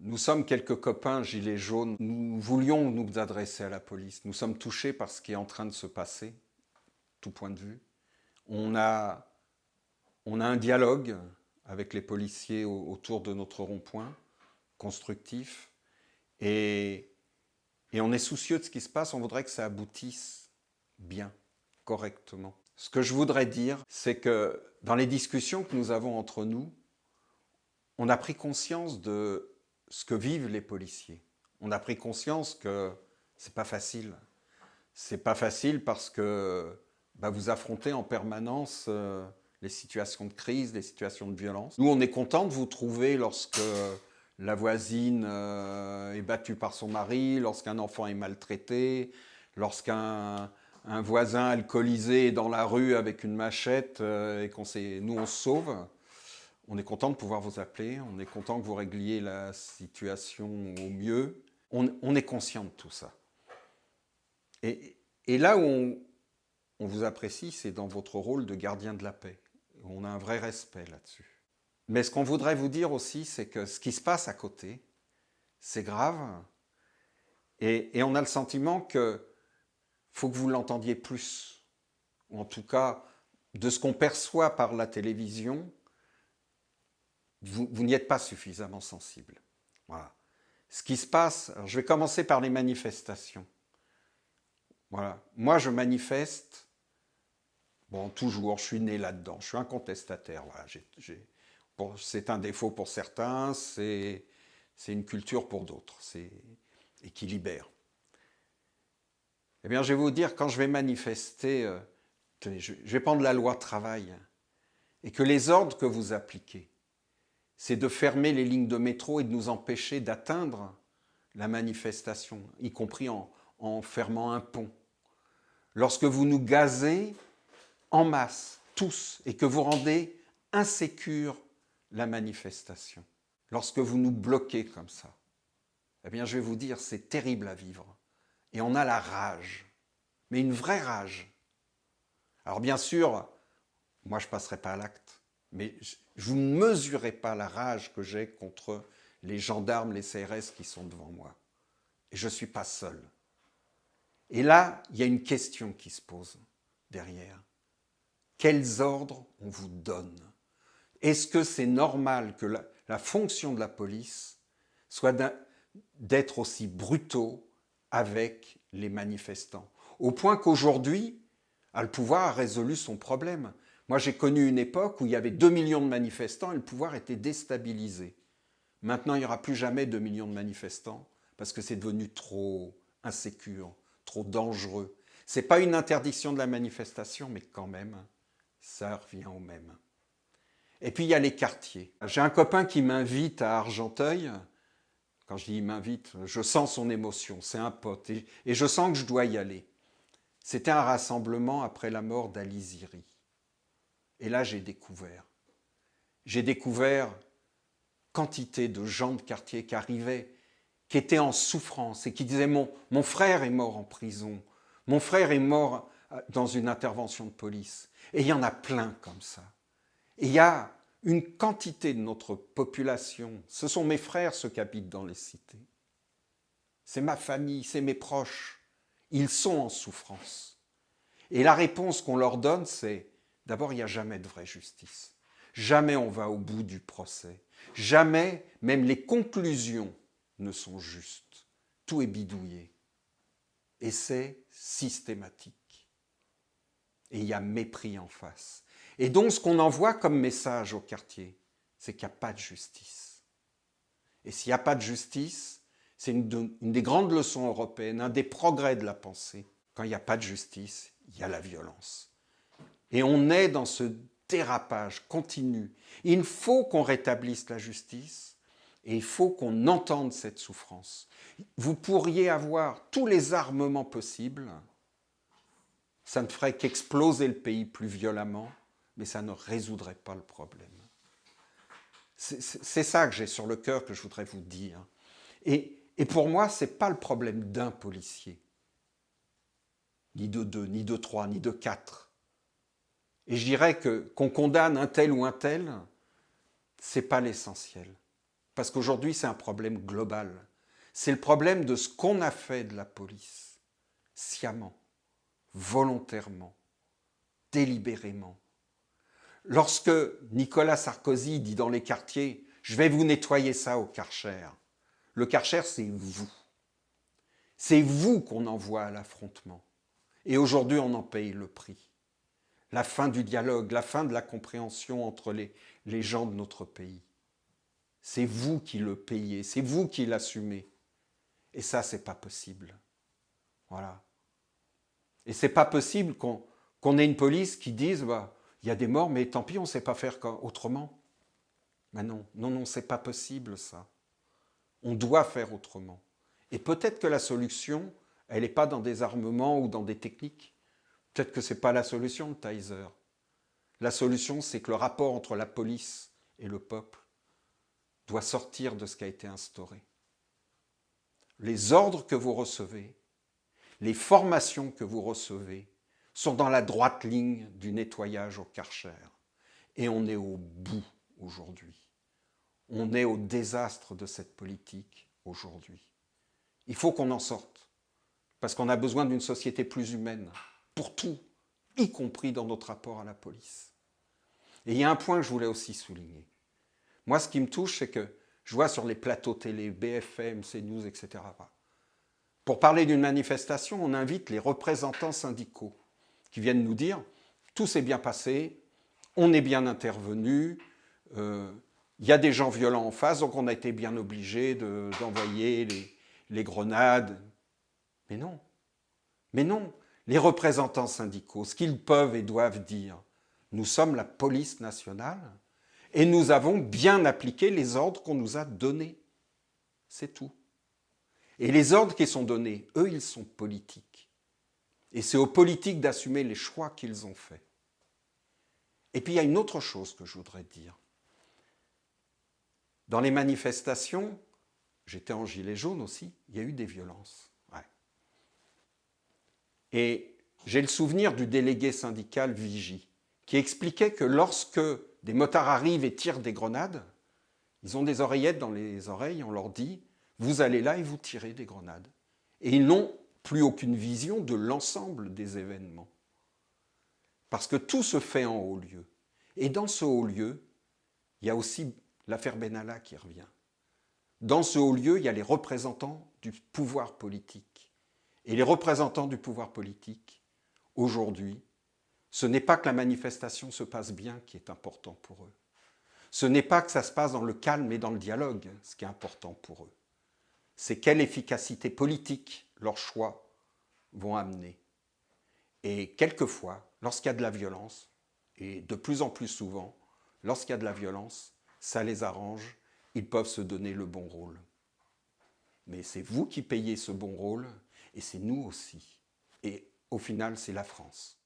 Nous sommes quelques copains gilets jaunes. Nous voulions nous adresser à la police. Nous sommes touchés par ce qui est en train de se passer, tout point de vue. On a, on a un dialogue avec les policiers autour de notre rond-point, constructif, et, et on est soucieux de ce qui se passe. On voudrait que ça aboutisse bien, correctement. Ce que je voudrais dire, c'est que dans les discussions que nous avons entre nous, on a pris conscience de ce que vivent les policiers. On a pris conscience que c'est pas facile. C'est pas facile parce que vous affrontez en permanence les situations de crise, les situations de violence. Nous, on est content de vous trouver lorsque la voisine est battue par son mari, lorsqu'un enfant est maltraité, lorsqu'un voisin alcoolisé est dans la rue avec une machette et nous, on se sauve. On est content de pouvoir vous appeler, on est content que vous régliez la situation au mieux. On est conscient de tout ça. Et là où on vous apprécie, c'est dans votre rôle de gardien de la paix. On a un vrai respect là-dessus. Mais ce qu'on voudrait vous dire aussi, c'est que ce qui se passe à côté, c'est grave. Et on a le sentiment qu'il faut que vous l'entendiez plus. Ou en tout cas, de ce qu'on perçoit par la télévision, vous n'y êtes pas suffisamment sensible. Voilà. Ce qui se passe, alors je vais commencer par les manifestations. Voilà. Moi, je manifeste, bon, toujours, je suis né là-dedans, je suis un contestataire. Voilà. Bon, c'est un défaut pour certains, c'est une culture pour d'autres, et qui libère. Eh bien, je vais vous dire, quand je vais manifester, tenez, je vais prendre la loi travail, et que les ordres que vous appliquez, c'est de fermer les lignes de métro et de nous empêcher d'atteindre la manifestation, y compris en fermant un pont. Lorsque vous nous gazez en masse, tous, et que vous rendez insécure la manifestation, lorsque vous nous bloquez comme ça, eh bien je vais vous dire, c'est terrible à vivre. Et on a la rage, mais une vraie rage. Alors bien sûr, moi je ne passerai pas à l'acte, mais vous ne mesurez pas la rage que j'ai contre les gendarmes, les CRS qui sont devant moi. Et je ne suis pas seul. Et là, il y a une question qui se pose derrière. Quels ordres on vous donne? Est-ce que c'est normal que la fonction de la police soit d'être aussi brutaux avec les manifestants? Au point qu'aujourd'hui, le pouvoir a résolu son problème. Moi, j'ai connu une époque où il y avait 2 millions de manifestants et le pouvoir était déstabilisé. Maintenant, il n'y aura plus jamais 2 millions de manifestants parce que c'est devenu trop insécure, trop dangereux. Ce n'est pas une interdiction de la manifestation, mais quand même, ça revient au même. Et puis, il y a les quartiers. J'ai un copain qui m'invite à Argenteuil. Quand je dis il m'invite, je sens son émotion, c'est un pote. Et je sens que je dois y aller. C'était un rassemblement après la mort d'Ali Ziri. Et là, j'ai découvert quantité de gens de quartier qui arrivaient, qui étaient en souffrance et qui disaient mon frère est mort en prison, mon frère est mort dans une intervention de police. Et il y en a plein comme ça. Et il y a une quantité de notre population, ce sont mes frères ceux qui habitent dans les cités, c'est ma famille, c'est mes proches, ils sont en souffrance. Et la réponse qu'on leur donne, c'est d'abord, il n'y a jamais de vraie justice. Jamais on va au bout du procès. Jamais, même les conclusions ne sont justes. Tout est bidouillé. Et c'est systématique. Et il y a mépris en face. Et donc, ce qu'on envoie comme message au quartier, c'est qu'il n'y a pas de justice. Et s'il n'y a pas de justice, c'est une des grandes leçons européennes, un des progrès de la pensée. Quand il n'y a pas de justice, il y a la violence. Et on est dans ce dérapage continu. Il faut qu'on rétablisse la justice et il faut qu'on entende cette souffrance. Vous pourriez avoir tous les armements possibles, ça ne ferait qu'exploser le pays plus violemment, mais ça ne résoudrait pas le problème. C'est ça que j'ai sur le cœur que je voudrais vous dire. Et pour moi, ce n'est pas le problème d'un policier, ni de deux, ni de trois, ni de quatre. Et je dirais qu'on condamne un tel ou un tel, ce n'est pas l'essentiel. Parce qu'aujourd'hui, c'est un problème global. C'est le problème de ce qu'on a fait de la police, sciemment, volontairement, délibérément. Lorsque Nicolas Sarkozy dit dans les quartiers « Je vais vous nettoyer ça au Karcher », le Karcher, c'est vous. C'est vous qu'on envoie à l'affrontement. Et aujourd'hui, on en paye le prix. La fin du dialogue, la fin de la compréhension entre les gens de notre pays. C'est vous qui le payez, c'est vous qui l'assumez. Et ça, c'est pas possible. Voilà. Et c'est pas possible qu'on ait une police qui dise bah, il y a des morts, mais tant pis, on ne sait pas faire autrement. Ben non, non, non, c'est pas possible ça. On doit faire autrement. Et peut-être que la solution, elle n'est pas dans des armements ou dans des techniques. Peut-être que ce n'est pas la solution, le Taser. La solution, c'est que le rapport entre la police et le peuple doit sortir de ce qui a été instauré. Les ordres que vous recevez, les formations que vous recevez, sont dans la droite ligne du nettoyage au Karcher. Et on est au bout aujourd'hui. On est au désastre de cette politique aujourd'hui. Il faut qu'on en sorte, parce qu'on a besoin d'une société plus humaine, pour tout, y compris dans notre rapport à la police. Et il y a un point que je voulais aussi souligner. Moi, ce qui me touche, c'est que je vois sur les plateaux télé, BFM, CNews, etc., pour parler d'une manifestation, on invite les représentants syndicaux qui viennent nous dire « tout s'est bien passé, on est bien intervenu, il y a des gens violents en face, donc on a été bien obligé d'envoyer les grenades. » Mais non, mais non. Les représentants syndicaux, ce qu'ils peuvent et doivent dire, nous sommes la police nationale et nous avons bien appliqué les ordres qu'on nous a donnés. C'est tout. Et les ordres qui sont donnés, eux, ils sont politiques. Et c'est aux politiques d'assumer les choix qu'ils ont faits. Et puis il y a une autre chose que je voudrais dire. Dans les manifestations, j'étais en gilet jaune aussi, il y a eu des violences. Ouais. Et j'ai le souvenir du délégué syndical Vigie, qui expliquait que lorsque des motards arrivent et tirent des grenades, ils ont des oreillettes dans les oreilles, on leur dit « vous allez là et vous tirez des grenades ». Et ils n'ont plus aucune vision de l'ensemble des événements. Parce que tout se fait en haut lieu. Et dans ce haut lieu, il y a aussi l'affaire Benalla qui revient. Dans ce haut lieu, il y a les représentants du pouvoir politique. Et les représentants du pouvoir politique, aujourd'hui, ce n'est pas que la manifestation se passe bien qui est important pour eux. Ce n'est pas que ça se passe dans le calme et dans le dialogue, ce qui est important pour eux. C'est quelle efficacité politique leurs choix vont amener. Et quelquefois, lorsqu'il y a de la violence, et de plus en plus souvent, lorsqu'il y a de la violence, ça les arrange, ils peuvent se donner le bon rôle. Mais c'est vous qui payez ce bon rôle, et c'est nous aussi. Et au final, c'est la France.